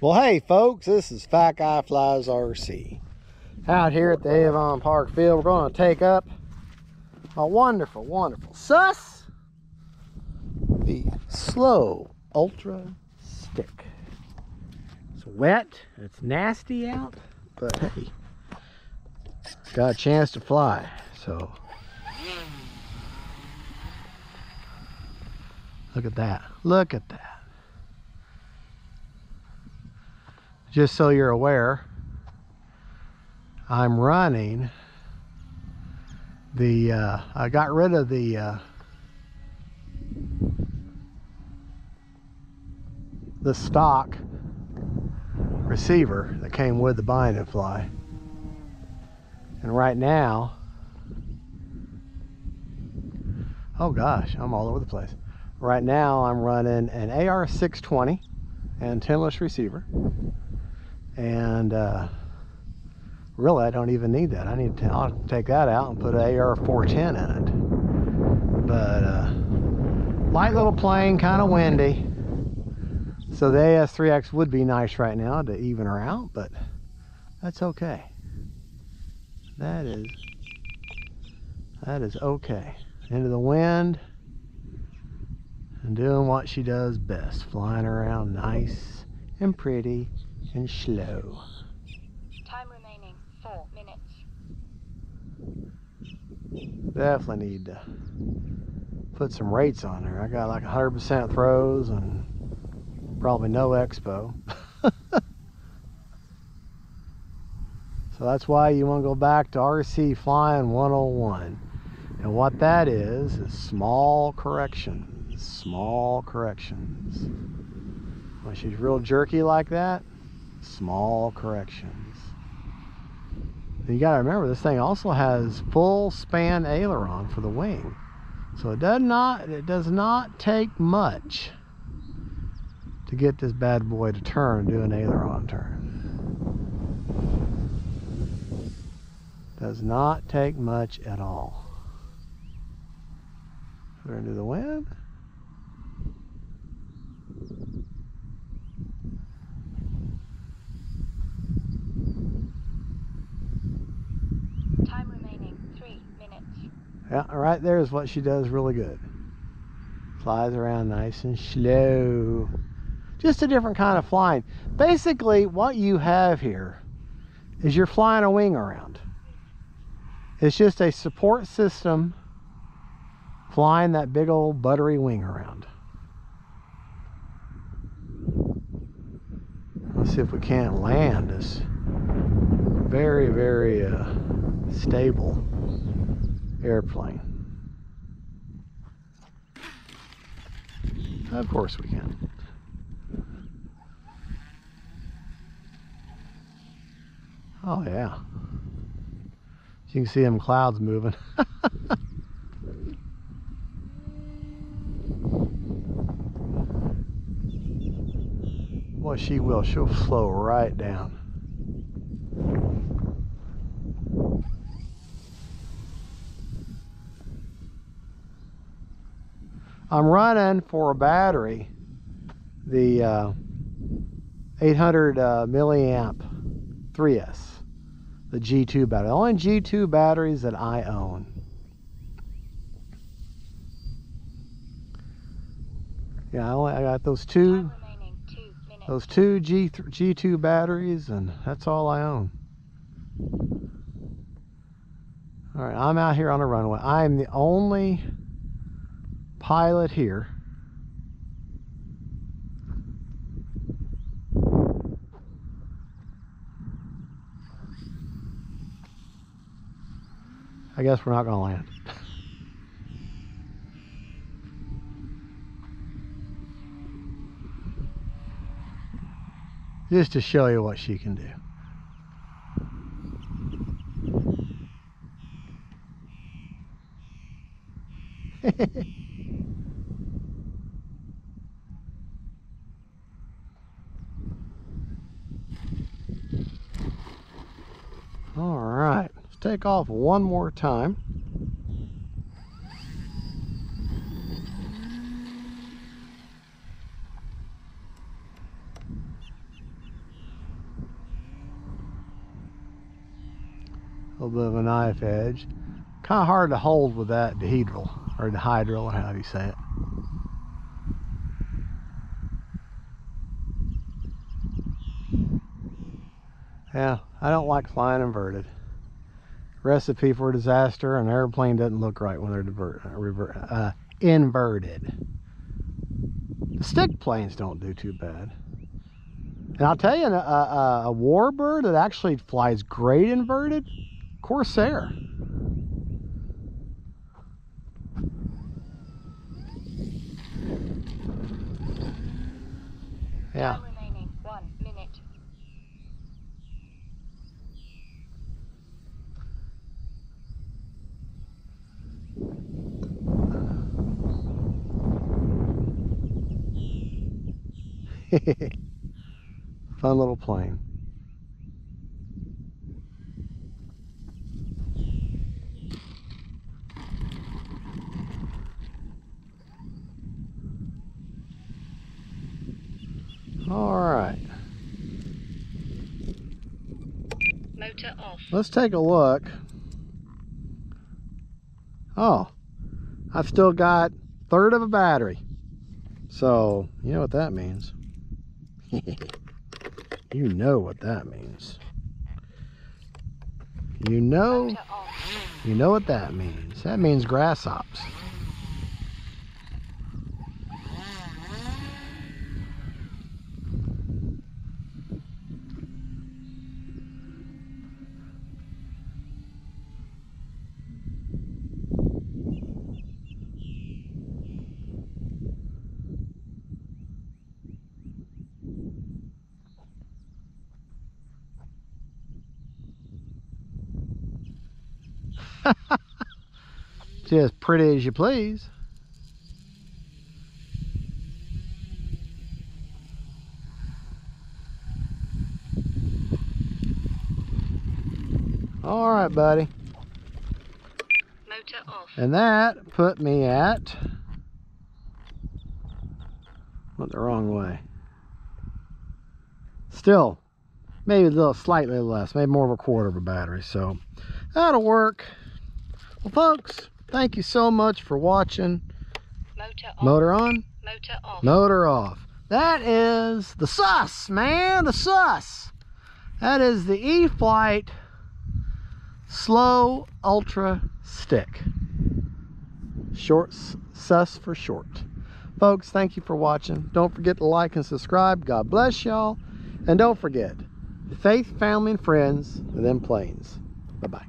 Well, hey folks, this is Fat Guy Flies RC. Out here at the Avon Park Field, we're going to take up a wonderful, wonderful sus, the Slow Ultra Stick. It's wet, it's nasty out, but hey, it's got a chance to fly, so. Look at that, look at that. Just so you're aware, I'm running the, I got rid of the stock receiver that came with the bind and fly. And right now, oh gosh, I'm all over the place. Right now I'm running an AR620 antenna-less receiver. And really I don't even need that. I'll take that out and put an AR410 in it. But light little plane, kind of windy, so the AS3X would be nice right now to even her out, but that's okay. That is okay. Into the wind and doing what she does best, flying around nice and pretty and slow. Time remaining 4 minutes. Definitely need to put some rates on her. I got like 100% throws and probably no expo. So that's why you want to go back to RC Flying 101. And what that is small corrections. Small corrections. When she's real jerky like that, small corrections. And you got to remember, this thing also has full span aileron for the wing, so it does not take much to get this bad boy to turn, do an aileron turn. Does not take much at all. Put her into the wind. Time remaining 3 minutes. Yeah, right there is what she does really good. Flies around nice and slow. Just a different kind of flying. Basically, what you have here is you're flying a wing around. It's just a support system flying that big old buttery wing around. Let's see if we can't land this very, very stable airplane. Of course we can. Oh yeah. You can see them clouds moving. Well, she will. She'll slow right down. I'm running for a battery the 800 milliamp 3S, the G2 battery. The only G2 batteries that I own. Yeah, I got those two G2 batteries, and that's all I own. All right, I'm out here on a runway. I'm the only pilot here. I guess we're not going to land. Just to show you what she can do. All right, let's take off one more time. little bit of a knife edge. Kind of hard to hold with that dihedral, or dihedral, or however you say it. Yeah, I don't like flying inverted. Recipe for disaster. An airplane doesn't look right when they're inverted. The stick planes don't do too bad. And I'll tell you, a warbird that actually flies great inverted, Corsair. Yeah. Time remaining 1 minute. Fun little plane. All right. Motor off. Let's take a look. Oh, I've still got a third of a battery. So, you know what that means. You know what that means. You know what that means. That means grass hops. Just pretty as you please. All right, buddy. Motor off. And that put me at, went the wrong way. Still, maybe a little slightly less, maybe more of a quarter of a battery. So that'll work. Well, folks, thank you so much for watching. Motor off. Motor on, Motor off. motor off. That is the sus, man, the sus. That is the E-Flite Slow Ultra Stick. Short, sus for short. Folks, thank you for watching. Don't forget to like and subscribe. God bless y'all. And don't forget, faith, family, and friends, and them planes. Bye-bye.